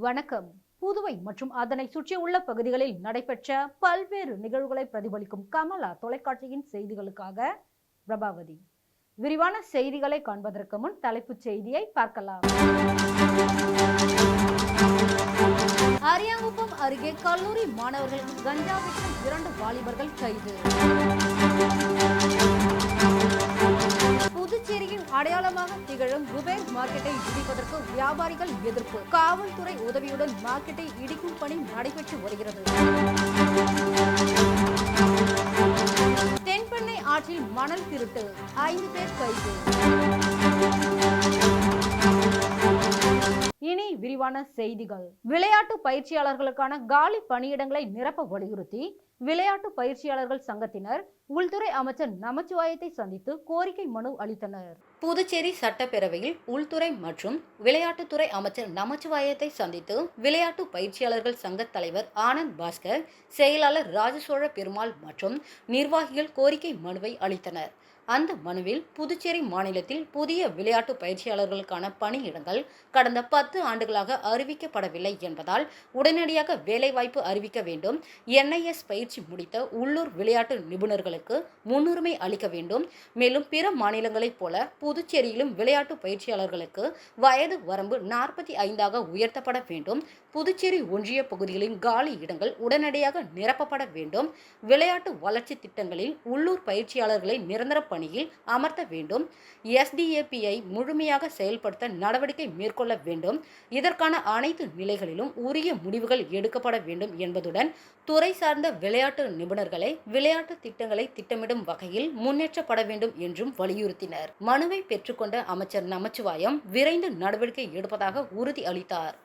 வணக்கம். புதுவை மற்றும் அதனை சுற்றியுள்ள பகுதிகளில் நடைபெற்ற பல்வேறு நிகழ்வுகளை பிரதிபலிக்கும் கமலா தொலைக்காட்சியின் செய்திகளுக்காக பிரபாவதி. விரிவான செய்திகளை காண்பதற்கு முன் தலைப்புச் செய்தியை பார்க்கலாம். அரியாங்குப்பம் அருகே கல்லூரி மாணவர்களுக்கு கஞ்சா விற்கும் 2 வாலிபர்கள் கைது. புதுச்சேரியின் அடையாளமாக திகழும் குபேர் மார்க்கெட்டை இடிப்பதற்கு வியாபாரிகள் எதிர்ப்பு. காவல்துறை உதவியுடன் மார்க்கெட்டை இடிக்கும் பணி நடைபெற்று வருகிறது. தென்பெண்ணை ஆற்றில் மணல் திருட்டு, 5 பேர் கைது. இனி விரிவான செய்திகள். விளையாட்டு பயிற்சியாளர்களுக்கான காலி பணியிடங்களை நிரப்ப வலியுறுத்தி விளையாட்டு பயிற்சியாளர்கள் சங்கத்தினர் உள்துறை அமைச்சர் நமச்சிவாயத்தை சந்தித்து கோரிக்கை மனு அளித்தனர். புதுச்சேரி சட்டப்பேரவையில் உள்துறை மற்றும் விளையாட்டுத்துறை அமைச்சர் நமச்சிவாயத்தை சந்தித்து விளையாட்டு பயிற்சியாளர்கள் சங்க தலைவர் ஆனந்த் பாஸ்கர், செயலாளர் ராஜசோழ பெருமாள் மற்றும் நிர்வாகிகள் கோரிக்கை மனுவை அளித்தனர். அந்த மனுவில் புதுச்சேரி மாநிலத்தில் புதிய விளையாட்டு பயிற்சியாளர்களுக்கான பணியிடங்கள் கடந்த 10 ஆண்டுகளாக அறிவிக்கப்படவில்லை என்பதால் உடனடியாக வேலைவாய்ப்பு அறிவிக்க வேண்டும். NIS பயிற்சி முடித்த உள்ளூர் விளையாட்டு நிபுணர்களுக்கு முன்னுரிமை அளிக்க வேண்டும். மேலும் பிற மாநிலங்களைப் போல புதுச்சேரியிலும் விளையாட்டு பயிற்சியாளர்களுக்கு வயது வரம்பு 45ஆக உயர்த்தப்பட வேண்டும். புதுச்சேரி ஒன்றிய பகுதிகளின் காலி இடங்கள் உடனடியாக நிரப்பப்பட வேண்டும். விளையாட்டு வளர்ச்சி திட்டங்களில் உள்ளூர் பயிற்சியாளர்களை நிரந்தர பணியில் அமர்த்த வேண்டும். SDAPஐ முழுமையாக செயல்படுத்த நடவடிக்கை மேற்கொள்ள வேண்டும். இதற்கான அனைத்து நிலைகளிலும் உரிய முடிவுகள் எடுக்கப்பட வேண்டும் என்பதுடன் துறை சார்ந்த விளையாட்டு நிபுணர்களை விளையாட்டு திட்டங்களை திட்டமிடும் வகையில் முன்னேற்றப்பட வேண்டும் என்றும் வலியுறுத்தினர். மனுவை பெற்றுக்கொண்ட அமைச்சர் நமச்சிவாயம் விரைந்து நடவடிக்கை எடுப்பதாக உறுதி அளித்தார்.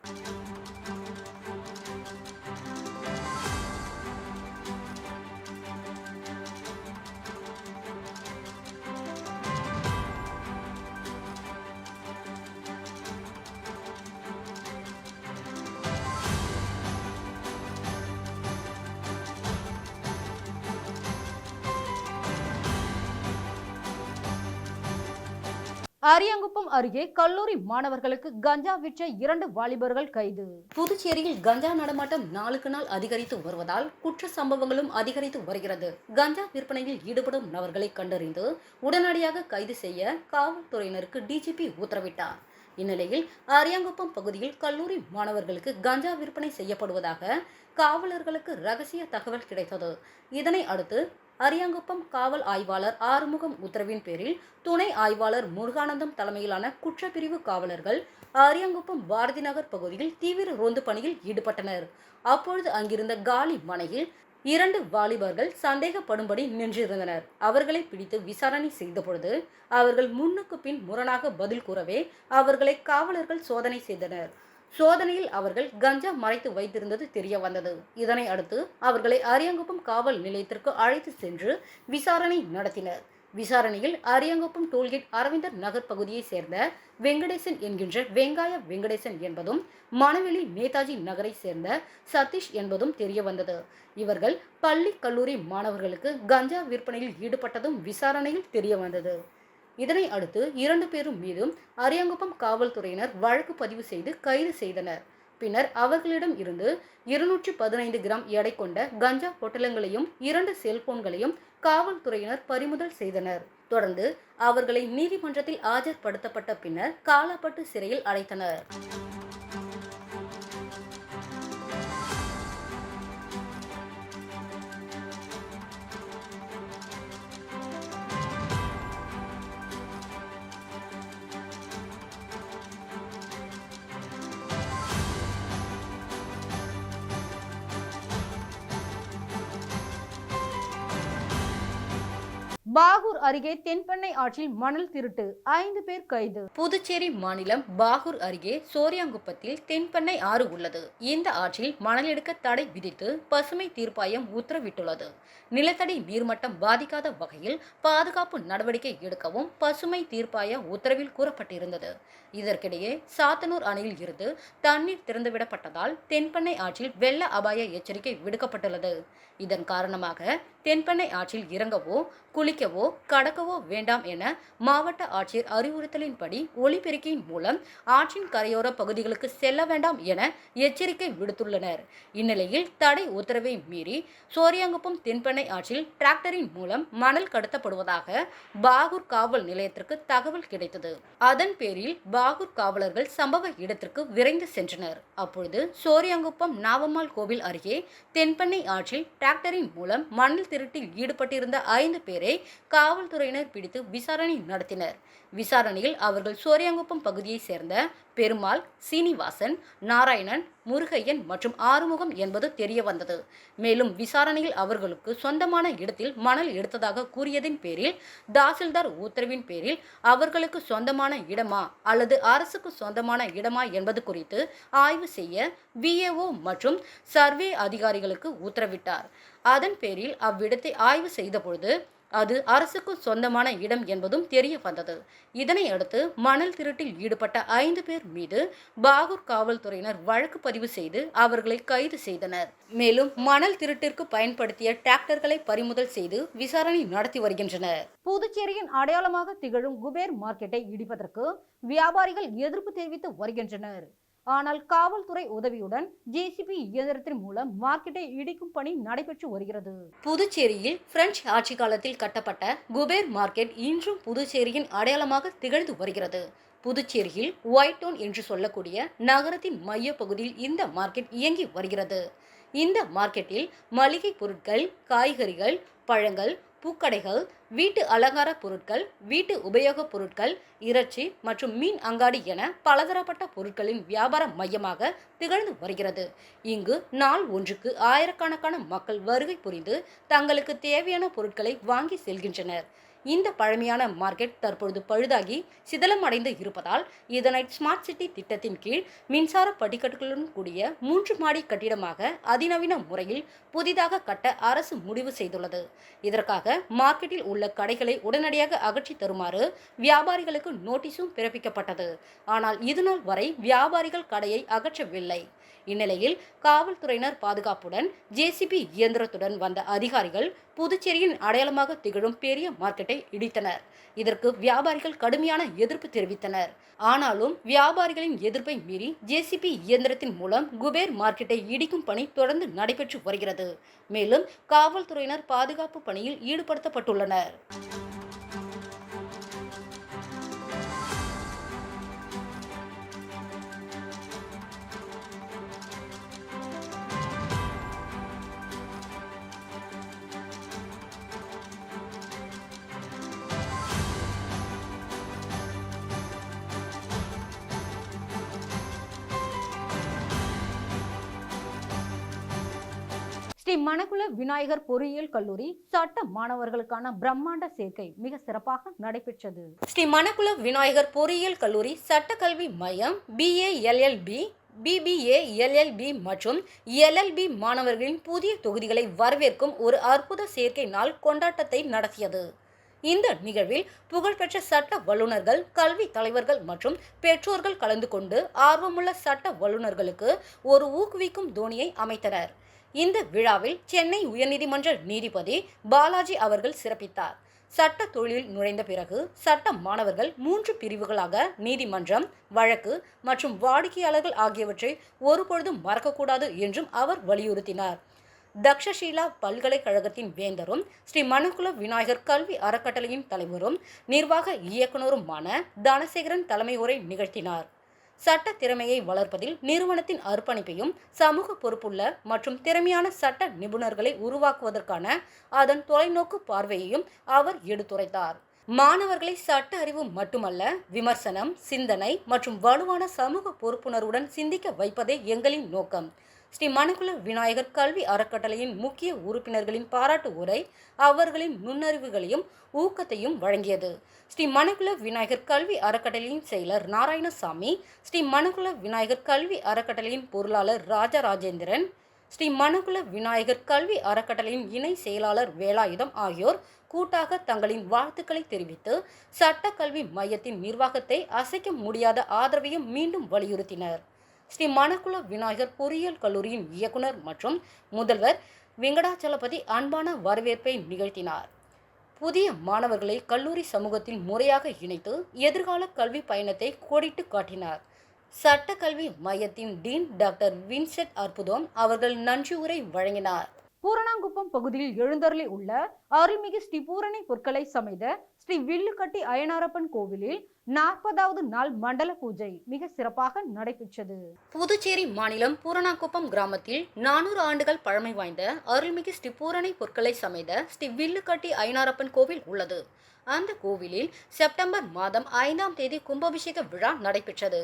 அரியாங்குப்பம் அருகே கல்லூரி மாணவர்களுக்கு கஞ்சா விற்ற 2 வாலிபர்கள் கைது. புதுச்சேரியில் கஞ்சா நடமாட்டம் நாளுக்கு நாள் அதிகரித்து வருவதால் குற்ற சம்பவங்களும் அதிகரித்து வருகிறது. கஞ்சா விற்பனையில் ஈடுபடும் நபர்களை கண்டறிந்து உடனடியாக கைது செய்ய காவல்துறையினருக்கு DGP உத்தரவிட்டார். இந்நிலையில் அரியாங்குப்பம் பகுதியில் கல்லூரி மாணவர்களுக்கு கஞ்சா விற்பனை செய்யப்படுவதாக காவலர்களுக்கு ரகசிய தகவல் கிடைத்தது. இதனை அடுத்து அரியாங்குப்பம் காவல் ஆய்வாளர் ஆறுமுகம் உத்தரவின் பேரில் துணை ஆய்வாளர் முருகானந்தம் தலைமையிலான குற்றப்பிரிவு காவலர்கள் அரியாங்குப்பம் பாரதி நகர் பகுதியில் தீவிர ரோந்து பணியில் ஈடுபட்டனர். அப்பொழுது அங்கிருந்த காலி மனையில் 2 வாலிபர்கள் சந்தேகப்படும்படி நின்றிருந்தனர். அவர்களை பிடித்து விசாரணை செய்த பொழுது அவர்கள் முன்னுக்கு பின் முரணாக பதில் கூறவே அவர்களை காவலர்கள் சோதனை செய்தனர். சோதனையில் அவர்கள் கஞ்சா மறைத்து வைத்திருந்தது தெரிய வந்தது. இதனை அடுத்து அவர்களை அரியாங்குப்பம் காவல் நிலையத்திற்கு அழைத்து சென்று விசாரணை நடத்தினர். விசாரணையில் அரியாங்குப்பம் டோல்கேட் அரவிந்தர் நகர் பகுதியை சேர்ந்த வெங்கடேசன் என்கின்ற வெங்காய வெங்கடேசன் என்பதும் மணவெளி நேதாஜி நகரை சேர்ந்த சதீஷ் என்பதும் தெரிய வந்தது. இவர்கள் பள்ளி கல்லூரி மாணவர்களுக்கு கஞ்சா விற்பனையில் ஈடுபட்டதும் விசாரணையில் தெரிய வந்தது. இதனை அடுத்து 2 பேரும் மீதும் அரியாங்குப்பம் காவல்துறையினர் வழக்கு பதிவு செய்து கைது செய்தனர். பின்னர் அவர்களிடம் இருந்து 215 கிராம் எடை கொண்ட கஞ்சா பொட்டலங்களையும் 2 செல்போன்களையும் காவல்துறையினர் பறிமுதல் செய்தனர். தொடர்ந்து அவர்களை நீதிமன்றத்தில் ஆஜர்படுத்தப்பட்ட பின்னர் காலாப்பட்டு சிறையில் அடைத்தனர். பாகூர் அருகே தென்பெண்ணை ஆற்றில் மணல் திருட்டு, 5 பேர் கைது. புதுச்சேரி மாநிலம் பாகூர் அருகே சோரியாங்குப்பத்தில் தென்பெண்ணை ஆறு உள்ளது. இந்த ஆற்றில் மணல் எடுக்க தடை விதித்து பசுமை தீர்ப்பாயம் உத்தரவிட்டுள்ளது. நிலத்தடி நீர்மட்டம் பாதிக்காத வகையில் பாதுகாப்பு நடவடிக்கை எடுக்கவும் பசுமை தீர்ப்பாய உத்தரவில் கூறப்பட்டிருந்தது. இதற்கிடையே சாத்தனூர் அணையில் இருந்து தண்ணீர் திறந்துவிடப்பட்டதால் தென்பெண்ணை ஆற்றில் வெள்ள அபாய எச்சரிக்கை விடுக்கப்பட்டுள்ளது. இதன் காரணமாக தென்பெண்ணை ஆற்றில் இறங்கவோ குளிக்கவோ கடக்கவோ வேண்டாம் என மாவட்ட ஆட்சியர் அறிவுறுத்தலின்படி ஒலிபெருக்கியின் மூலம் ஆற்றின் கரையோர பகுதிகளுக்கு செல்ல வேண்டாம் என எச்சரிக்கை விடுத்துள்ளனர். இந்நிலையில் தடை உத்தரவை மீறி சோரியாங்குப்பம் தென்பெண்ணை ஆற்றில் டிராக்டரின் மூலம் மணல் கடத்தப்படுவதாக பாகூர் காவல் நிலையத்திற்கு தகவல் கிடைத்தது. அதன் பேரில் பாகூர் காவலர்கள் சம்பவ இடத்திற்கு விரைந்து சென்றனர். அப்பொழுது சோரியாங்குப்பம் நாவம்மாள் கோவில் அருகே தென்பெண்ணை ஆற்றில் டிராக்டரின் மூலம் மணல் திருட்டில் ஈடுபட்டிருந்த 5 பேரை காவல்துறையினர் பிடித்து விசாரணை நடத்தினர். விசாரணையில் அவர்கள் சோரியாங்குப்பம் பகுதியை சேர்ந்த பெருமாள், சீனிவாசன், நாராயணன், முருகையன் மற்றும் ஆறுமுகம் என்பது தெரிய வந்தது. மேலும் விசாரணையில் அவர்களுக்கு சொந்தமான இடத்தில் மணல் எடுத்ததாக கூறியதின் பேரில் தாசில்தார் உத்தரவின் பேரில் அவர்களுக்கு சொந்தமான இடமா அல்லது அரசுக்கு சொந்தமான இடமா என்பது குறித்து ஆய்வு செய்ய VAO மற்றும் சர்வே அதிகாரிகளுக்கு உத்தரவிட்டார். அதன் பேரில் அவ்விடத்தை ஆய்வு செய்தபொழுது அது அரசுக்கு சொந்தமான இடம் என்பதும் தெரிய வந்தது. இதனை அடுத்து மணல் திருட்டில் ஈடுபட்ட 5 பேர் மீது பாகூர் காவல்துறையினர் வழக்கு பதிவு செய்து அவர்களை கைது செய்தனர். மேலும் மணல் திருட்டிற்கு பயன்படுத்திய டிராக்டர்களை பறிமுதல் செய்து விசாரணை நடத்தி வருகின்றனர். புதுச்சேரியின் அடையாளமாக திகழும் குபேர் மார்க்கெட்டை இடிப்பதற்கு வியாபாரிகள் எதிர்ப்பு தெரிவித்து வருகின்றனர். ஆனால் காவல்துறை உதவியுடன் JCB இயந்திரத்தின் மூலம் மார்க்கெட்டை இடிக்கும் பணி நடைபெற்று வருகிறது. புதுச்சேரியில் பிரெஞ்சு ஆட்சி காலத்தில் கட்டப்பட்ட குபேர் மார்க்கெட் இன்றும் புதுச்சேரியின் அடையாளமாக திகழ்ந்து வருகிறது. புதுச்சேரியில் ஒயிட் டவுன் என்று சொல்லக்கூடிய நகரத்தின் மைய பகுதியில் இந்த மார்க்கெட் இயங்கி வருகிறது. இந்த மார்க்கெட்டில் மளிகை பொருட்கள், காய்கறிகள், பழங்கள், பூக்கடைகள், வீட்டு அலங்கார பொருட்கள், வீட்டு உபயோகப் பொருட்கள், இறைச்சி மற்றும் மீன் அங்காடி என பலதரப்பட்ட பொருட்களின் வியாபார மையமாக திகழ்ந்து வருகிறது. இங்கு நாள் ஒன்றுக்கு ஆயிரக்கணக்கான மக்கள் வருகை புரிந்து தங்களுக்கு தேவையான பொருட்களை வாங்கி செல்கின்றனர். இந்த பழமையான மார்க்கெட் தற்பொழுது பழுதாகி சிதலமடைந்து இருப்பதால் இதனை ஸ்மார்ட் சிட்டி திட்டத்தின் கீழ் மின்சார படிக்கட்டுகளுடன் கூடிய 3 மாடி கட்டிடமாக அதிநவீன முறையில் புதிதாக கட்ட அரசு முடிவு செய்துள்ளது. இதற்காக மார்க்கெட்டில் உள்ள கடைகளை உடனடியாக அகற்றி தருமாறு வியாபாரிகளுக்கு நோட்டீஸும் பிறப்பிக்கப்பட்டது. ஆனால் இதுநாள் வரை வியாபாரிகள் கடையை அகற்றவில்லை. இந்நிலையில் காவல்துறையினர் பாதுகாப்புடன் JCB இயந்திரத்துடன் வந்த அதிகாரிகள் புதுச்சேரியின் அடையாளமாக திகழும் பெரிய மார்க்கெட்டை இடித்தனர். இதற்கு வியாபாரிகள் கடுமையான எதிர்ப்பு தெரிவித்தனர். ஆனாலும் வியாபாரிகளின் எதிர்ப்பை மீறி JCB இயந்திரத்தின் மூலம் குபேர் மார்க்கெட்டை இடிக்கும் பணி தொடர்ந்து நடைபெற்று வருகிறது. மேலும் காவல்துறையினர் பாதுகாப்பு பணியில் ஈடுபடுத்தப்பட்டுள்ளனர். ஸ்ரீ மணக்குள விநாயகர் பொறியியல் கல்லூரி சட்ட மாணவர்களுக்கான பிரம்மாண்ட சேர்க்கை மிக சிறப்பாக நடைபெற்றது. ஸ்ரீ மணக்குள விநாயகர் பொறியியல் கல்லூரி சட்ட கல்வி மையம் BA LLB, BBA LLB மற்றும் LLB மாணவர்களின் புதிய தொகுதிகளை வரவேற்கும் ஒரு அற்புத சேர்க்கை நாள் கொண்டாட்டத்தை நடத்தியது. இந்த நிகழ்வில் புகழ்பெற்ற சட்ட வல்லுநர்கள், கல்வி தலைவர்கள் மற்றும் பெற்றோர்கள் கலந்து கொண்டு ஆர்வமுள்ள சட்ட வல்லுநர்களுக்கு ஒரு ஊக்குவிக்கும் தோனியை அமைத்தனர். இந்த விழாவில் சென்னை உயர்நீதிமன்ற நீதிபதி பாலாஜி அவர்கள் சிறப்பித்தார். சட்ட தொழிலில் நுழைந்த பிறகு சட்ட மாணவர்கள் 3 பிரிவுகளாக நீதிமன்றம், வழக்கு மற்றும் வாடிக்கையாளர்கள் ஆகியவற்றை ஒருபொழுதும் மறக்கக்கூடாது என்றும் அவர் வலியுறுத்தினார். தக்ஷஷீலா பல்கலைக்கழகத்தின் வேந்தரும் ஸ்ரீ மணக்குள விநாயகர் கல்வி அறக்கட்டளையின் தலைவரும் நிர்வாக இயக்குநருமான தனசேகரன் தலைமை உரை நிகழ்த்தினார். சட்ட திறமையை வளர்ப்பதில் நிறுவனத்தின் அர்ப்பணிப்பையும் சமூக பொறுப்புள்ள மற்றும் திறமையான சட்ட நிபுணர்களை உருவாக்குவதற்கான அதன் தொலைநோக்கு பார்வையையும் அவர் எடுத்துரைத்தார். மாணவர்களை சட்ட அறிவு மட்டுமல்ல, விமர்சனம், சிந்தனை மற்றும் வலுவான சமூக பொறுப்புணர்வுடன் சிந்திக்க வைப்பதே எங்களின் நோக்கம். ஸ்ரீ மணக்குள விநாயகர் கல்வி அறக்கட்டளையின் முக்கிய உறுப்பினர்களின் பாராட்டு உரை அவர்களின் நுண்ணறிவுகளையும் ஊக்கத்தையும் வழங்கியது. ஸ்ரீ மணக்குள விநாயகர் கல்வி அறக்கட்டளையின் செயலர் நாராயணசாமி, ஸ்ரீ மணக்குள விநாயகர் கல்வி அறக்கட்டளையின் பொருளாளர் ராஜராஜேந்திரன், ஸ்ரீ மணக்குள விநாயகர் கல்வி அறக்கட்டளையின் இணை செயலாளர் வேலாயுதம் ஆகியோர் கூட்டாக தங்களின் வாழ்த்துக்களை தெரிவித்து சட்ட கல்வி மையத்தின் நிர்வாகத்தை அசைக்க முடியாத ஆதரவையும் மீண்டும் வலியுறுத்தினர். ஸ்ரீ மணக்குள விநாயகர் பொறியியல் கல்லூரியின் இயக்குனர் மற்றும் முதல்வர் வெங்கடாச்சலபதி அன்பான வரவேற்பை நிகழ்த்தினார். புதிய மாணவர்களை கல்லூரி சமூகத்தில் முறையாக இணைத்து எதிர்கால கல்வி பயணத்தை கோடிட்டு காட்டினார். சட்ட கல்வி மையத்தின் டீன் டாக்டர் வின்சென்ட் அற்புதம் அவர்கள் நன்றியுரை வழங்கினார். பூரணாங்குப்பம் பகுதியில் எழுந்தருளி உள்ள அருள்மிகு ஸ்ரீ பூரணி பொற்களை சமைத ஸ்ரீ வில்லுக்கட்டி அய்யனாரப்பன் கோவிலில் 40வது நாள் மண்டல பூஜை மிக சிறப்பாக நடைபெற்றது. புதுச்சேரி மாநிலம் பூரணாங்குப்பம் கிராமத்தில் 400 ஆண்டுகள் பழமை வாய்ந்த அருள்மிகு ஸ்ரீ பூரணி பொற்களை சமைத ஸ்ரீ வில்லுக்கட்டி அய்யனாரப்பன் கோவில் உள்ளது. அந்த கோவிலில் செப்டம்பர் மாதம் 5ஆம் தேதி கும்பாபிஷேக விழா நடைபெற்றது.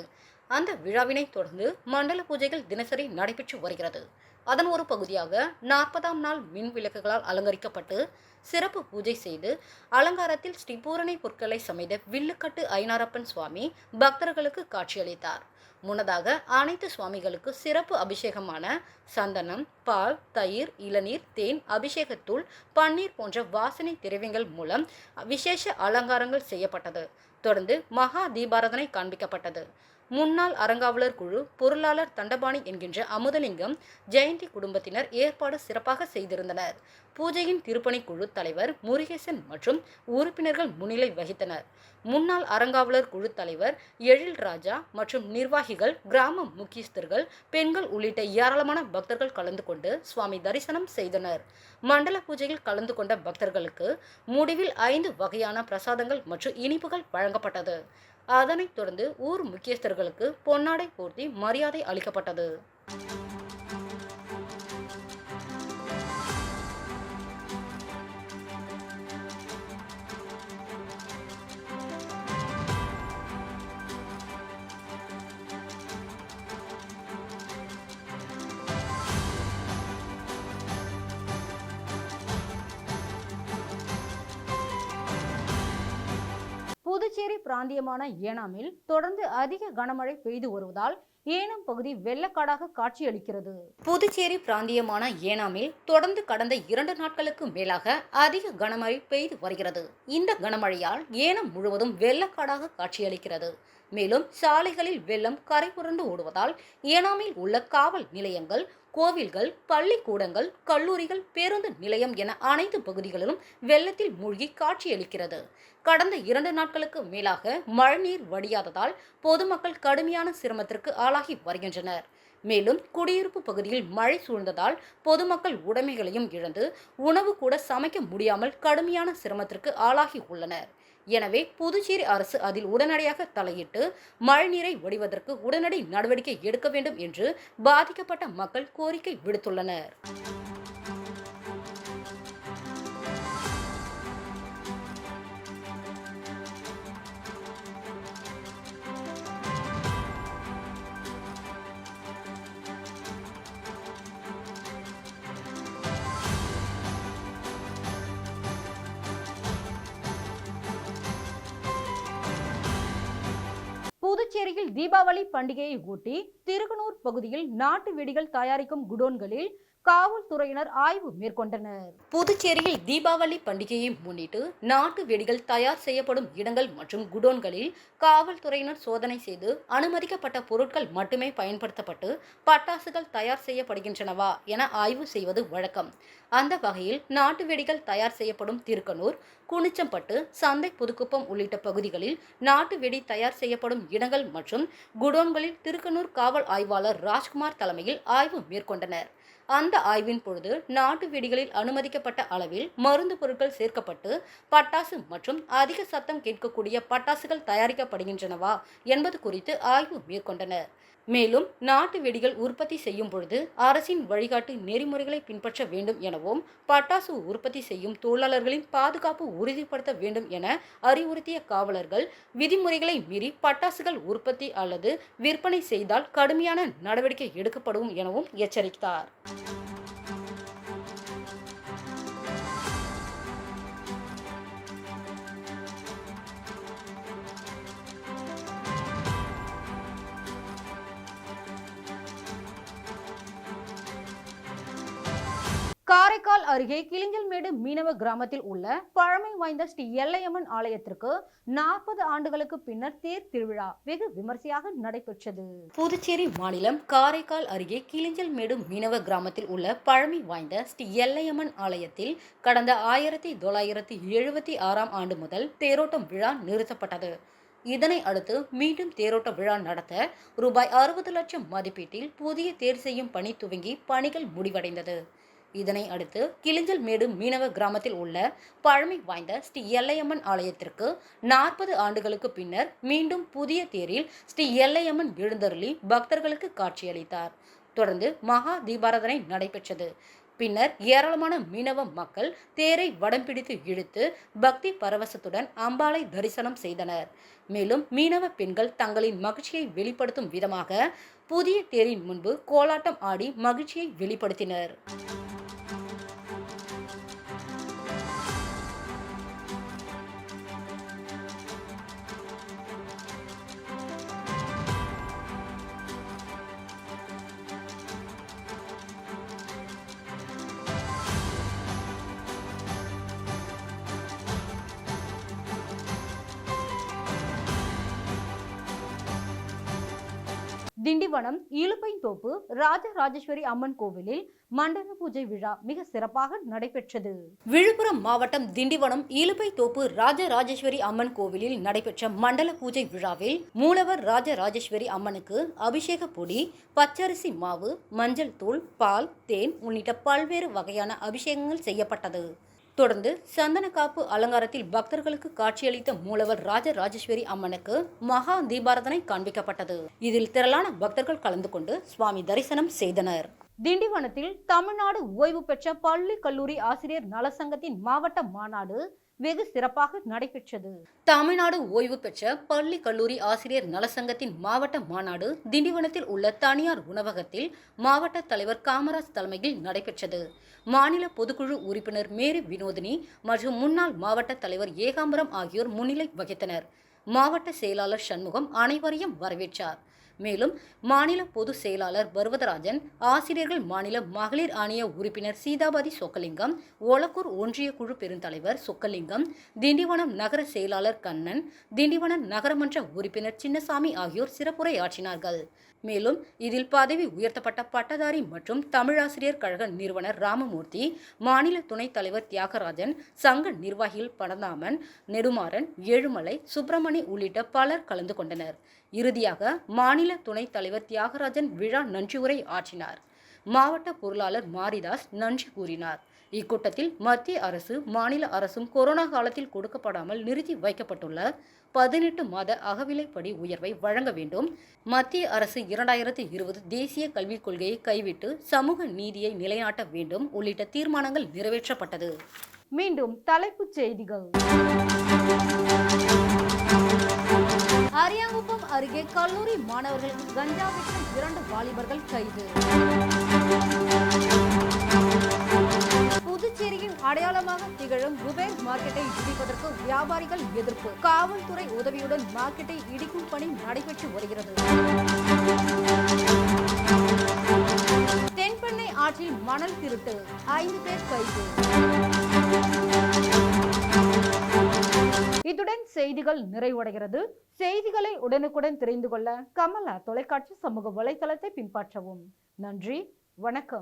அந்த விழாவினை தொடர்ந்து மண்டல பூஜைகள் தினசரி நடைபெற்று வருகிறது. அதன் ஒரு பகுதியாக 40ஆம் நாள் மின் விளக்குகளால் அலங்கரிக்கப்பட்டு சிறப்பு பூஜை செய்து அலங்காரத்தில் ஸ்ரீ பூரணி பொற்களை சமைத வில்லுக்கட்டு அய்யனாரப்பன் சுவாமி பக்தர்களுக்கு காட்சியளித்தார். முன்னதாக அனைத்து சுவாமிகளுக்கு சிறப்பு அபிஷேகமான சந்தனம், பால், தயிர், இளநீர், தேன், அபிஷேகத்தூள், பன்னீர் போன்ற வாசனை திரவியங்கள் மூலம் விசேஷ அலங்காரங்கள் செய்யப்பட்டது. தொடர்ந்து மகா தீபாராதனை காண்பிக்கப்பட்டது. முன்னாள் அறங்காவலர் குழு பொருளாளர் தண்டபாணி என்கின்ற அமுதலிங்கம், ஜெயந்தி குடும்பத்தினர் ஏற்பாடு சிறப்பாக செய்திருந்தனர். பூஜையின் திருப்பணி குழு தலைவர் முருகேசன் மற்றும் உறுப்பினர்கள் முன்னிலை வகித்தனர். முன்னாள் அறங்காவலர் குழு தலைவர் எழில் ராஜா மற்றும் நிர்வாகிகள், கிராம முக்கியஸ்தர்கள், பெண்கள் உள்ளிட்ட ஏராளமான பக்தர்கள் கலந்து கொண்டு சுவாமி தரிசனம் செய்தனர். மண்டல பூஜையில் கலந்து கொண்ட பக்தர்களுக்கு முடிவில் 5 வகையான பிரசாதங்கள் மற்றும் இனிப்புகள் வழங்கப்பட்டது. அதனைத் தொடர்ந்து ஊர் முக்கியஸ்தர்களுக்கு பொன்னாடை போர்த்தி மரியாதை அளிக்கப்பட்டது. புதுச்சேரி பிராந்தியமான ஏனாமில் தொடர்ந்து அதிக கனமழை பெய்து வருவதால் ஏனாம் பகுதி வெள்ளக்காடாக காட்சியளிக்கிறது. புதுச்சேரி பிராந்தியமான ஏனாமில் தொடர்ந்து கடந்த 2 நாட்களுக்கு மேலாக அதிக கனமழை பெய்து வருகிறது. இந்த கனமழையால் ஏனாம் முழுவதும் வெள்ளக்காடாக காட்சியளிக்கிறது. மேலும் சாலைகளில் வெள்ளம் கரை புரண்டு ஓடுவதால் ஏனாமில் உள்ள காவல் நிலையங்கள், கோவில்கள், பள்ளிக்கூடங்கள், கல்லூரிகள், பேருந்து நிலையம் என அனைத்து பகுதிகளிலும் வெள்ளத்தில் மூழ்கி காட்சியளிக்கிறது. கடந்த 2 நாட்களுக்கு மேலாக மழைநீர் வடியாததால் பொதுமக்கள் கடுமையான சிரமத்திற்கு ஆளாகி வருகின்றனர். மேலும் குடியிருப்பு பகுதியில் மழை சூழ்ந்ததால் பொதுமக்கள் உடைமைகளையும் இழந்து உணவு கூட சமைக்க முடியாமல் கடுமையான சிரமத்திற்கு ஆளாகி உள்ளனர். எனவே புதுச்சேரி அரசு அதில் உடனடியாக தலையிட்டு மழைநீரை வடிவதற்கு உடனடி நடவடிக்கை எடுக்க வேண்டும் என்று பாதிக்கப்பட்ட மக்கள் கோரிக்கை விடுத்துள்ளனர். புதுச்சேரியில் தீபாவளி பண்டிகையை ஒட்டி திருக்கனூர் பகுதியில் நாட்டு வெடிகள் தயாரிக்கும் குடோன்களில் காவல்துறையினர் ஆய்வு மேற்கொண்டனர். புதுச்சேரியில் தீபாவளி பண்டிகையை முன்னிட்டு நாட்டு வெடிகள் தயார் செய்யப்படும் இடங்கள் மற்றும் குடோன்களில் காவல்துறையினர் சோதனை செய்து அனுமதிக்கப்பட்ட பொருட்கள் மட்டுமே பயன்படுத்தப்பட்டு பட்டாசுகள் தயார் செய்யப்படுகின்றனவா என ஆய்வு செய்வது வழக்கம். அந்த வகையில் நாட்டு வெடிகள் தயார் செய்யப்படும் திருக்கனூர், குனிச்சம்பட்டு, சந்தை புதுக்குப்பம் உள்ளிட்ட பகுதிகளில் நாட்டு வெடி தயார் செய்யப்படும் இடங்கள் மற்றும் குடோன்களில் திருக்கனூர் காவல் ஆய்வாளர் ராஜ்குமார் தலைமையில் ஆய்வு மேற்கொண்டனர். அந்த ஆய்வின் பொழுது நாட்டு வெடிகளில் அனுமதிக்கப்பட்ட அளவில் மருந்து பொருட்கள் சேர்க்கப்பட்டு பட்டாசு மற்றும் அதிக சத்தம் கேட்கக்கூடிய பட்டாசுகள் தயாரிக்கப்படுகின்றனவா என்பது குறித்து ஆய்வு மேற்கொண்டனர். மேலும் நாட்டு வெடிகள் உற்பத்தி செய்யும் பொழுது அரசின் வழிகாட்டு நெறிமுறைகளை பின்பற்ற வேண்டும் எனவும் பட்டாசு உற்பத்தி செய்யும் தொழிலாளர்களின் பாதுகாப்பு உறுதிப்படுத்த வேண்டும் என அறிவுறுத்திய காவலர்கள் விதிமுறைகளை மீறி பட்டாசுகள் உற்பத்தி அல்லது விற்பனை செய்தால் கடுமையான நடவடிக்கை எடுக்கப்படும் எனவும் எச்சரித்தார். காரைக்கால் அருகே கிளிஞ்சல்மேடு மீனவ கிராமத்தில் உள்ள பழமை வாய்ந்த ஸ்ரீ எல்லையம்மன் ஆலயத்திற்கு 40 ஆண்டுகளுக்கு பின்னர் தேர் திருவிழா வெகு விமர்சையாக நடைபெற்றது. புதுச்சேரி மாநிலம் காரைக்கால் அருகே கிளிஞ்சல்மேடு மீனவ கிராமத்தில் உள்ள பழமை வாய்ந்த ஸ்ரீ எல்லையம்மன் ஆலயத்தில் கடந்த 1976ஆம் ஆண்டு முதல் தேரோட்டம் விழா நிறுத்தப்பட்டது. இதனை அடுத்து மீண்டும் தேரோட்ட விழா நடத்த ரூபாய் 60 லட்சம் மதிப்பீட்டில் புதிய தேர் செய்யும் பணி துவங்கி பணிகள் முடிவடைந்தது. இதனை அடுத்து கிளிஞ்சல்மேடு மீனவ கிராமத்தில் உள்ள பழமை வாய்ந்த ஸ்ரீ எல்லையம்மன் ஆலயத்திற்கு 40 ஆண்டுகளுக்கு பின்னர் மீண்டும் புதிய தேரில் ஸ்ரீ எல்லையம்மன் எழுந்தருளி பக்தர்களுக்கு காட்சியளித்தார். தொடர்ந்து மகா தீபாராதனை நடைபெற்றது. பின்னர் ஏராளமான மீனவ மக்கள் தேரை வடம் பிடித்து இழுத்து பக்தி பரவசத்துடன் அம்பாளை தரிசனம் செய்தனர். மேலும் மீனவ பெண்கள் தங்களின் மகிழ்ச்சியை வெளிப்படுத்தும் விதமாக புதிய தேரின் முன்பு கோலாட்டம் ஆடி மகிழ்ச்சியை வெளிப்படுத்தினர். திண்டிவனம் இலுப்பைத்தோப்பு ராஜராஜேஸ்வரி அம்மன் கோவிலில் மண்டல பூஜை விழா மிக சிறப்பாக நடைபெற்றது. விழுப்புரம் மாவட்டம் திண்டிவனம் இலுப்பைத்தோப்பு ராஜராஜேஸ்வரி அம்மன் கோவிலில் நடைபெற்ற மண்டல பூஜை விழாவில் மூலவர் ராஜராஜேஸ்வரி அம்மனுக்கு அபிஷேக பொடி, பச்சரிசி மாவு, மஞ்சள் தூள், பால், தேன் உள்ளிட்ட பல்வேறு வகையான அபிஷேகங்கள் செய்யப்பட்டது. தொடர்ந்து சந்தனக்காப்பு அலங்காரத்தில் பக்தர்களுக்கு காட்சியளித்த மூலவர் ராஜராஜேஸ்வரி அம்மனுக்கு மகா தீபாராதனை காண்பிக்கப்பட்டது. இதில் திரளான பக்தர்கள் கலந்து கொண்டு சுவாமி தரிசனம் செய்தனர். திண்டிவனத்தில் தமிழ்நாடு ஓய்வு பெற்ற பள்ளி கல்லூரி ஆசிரியர் நலசங்கத்தின் மாவட்ட மாநாடு வெகு சிறப்பாக நடைபெற்றது. தமிழ்நாடு ஓய்வு பெற்ற பள்ளி கல்லூரி ஆசிரியர் நலசங்கத்தின் மாவட்ட மாநாடு திண்டிவனத்தில் உள்ள தனியார் உணவகத்தில் மாவட்ட தலைவர் காமராஜ் தலைமையில் நடைபெற்றது. மாநில பொதுக்குழு உறுப்பினர் மேரி வினோதினி மற்றும் முன்னாள் மாவட்ட தலைவர் ஏகாம்பரம் ஆகியோர் முன்னிலை வகித்தனர். மாவட்ட செயலாளர் சண்முகம் அனைவரையும் வரவேற்றார். மேலும் மாநில பொதுச் செயலாளர் பர்வதராஜன், ஆசிரியர்கள் மாநில மகளிர் ஆணைய உறுப்பினர் சீதாபதி சொக்கலிங்கம், ஒலக்கூர் ஒன்றிய குழு பெருந்தலைவர் சொக்கலிங்கம், திண்டிவனம் நகர செயலாளர் கண்ணன், திண்டிவனம் நகரமன்ற உறுப்பினர் சின்னசாமி ஆகியோர் சிறப்புரையாற்றினார்கள். மேலும் இதில் பதவி உயர்த்தப்பட்ட பட்டதாரி மற்றும் தமிழாசிரியர் கழக நிறுவனர் ராமமூர்த்தி, மாநில துணைத் தலைவர் தியாகராஜன், சங்க நிர்வாகிகள் பரந்தாமன், நெடுமாறன், ஏழுமலை, சுப்பிரமணி உள்ளிட்ட பலர் கலந்து கொண்டனர். இறுதியாக மாநில துணைத் தலைவர் தியாகராஜன் விழா நன்றியுரை ஆற்றினார். மாவட்ட பொருளாளர் மாரிதாஸ் நன்றி கூறினார். இக்கூட்டத்தில் மத்திய அரசு, மாநில அரசும் கொரோனா காலத்தில் கொடுக்கப்படாமல் நிறுத்தி வைக்கப்பட்டுள்ள 18 மாத அகவிலைப்படி உயர்வை வழங்க வேண்டும், மத்திய அரசு 2020 தேசிய கல்விக் கொள்கையை கைவிட்டு சமூக நீதியை நிலைநாட்ட வேண்டும் உள்ளிட்ட தீர்மானங்கள் நிறைவேற்றப்பட்டது. மீண்டும் தலைப்புச் செய்திகள். அரியாங்குப்பம் அருகே கல்லூரி மாணவர்களுக்கு கஞ்சா விற்ற 2 வாலிபர்கள் கைது. புதுச்சேரியின் அடையாளமாக திகழும் குபேர் மார்க்கெட்டை இடிப்பதற்கு வியாபாரிகள் எதிர்ப்பு. காவல்துறை உதவியுடன் மார்க்கெட்டை இடிக்கும் பணி நடைபெற்று வருகிறது. தென்பெண்ணை ஆற்றில் மணல் திருட்டு, 5 பேர் கைது. இத்துடன் செய்திகள் நிறைவடைகிறது. செய்திகளை உடனுக்குடன் தெரிந்து கொள்ள கமலா தொலைக்காட்சி சமூக வலைதளத்தை பின்பற்றவும். நன்றி, வணக்கம்.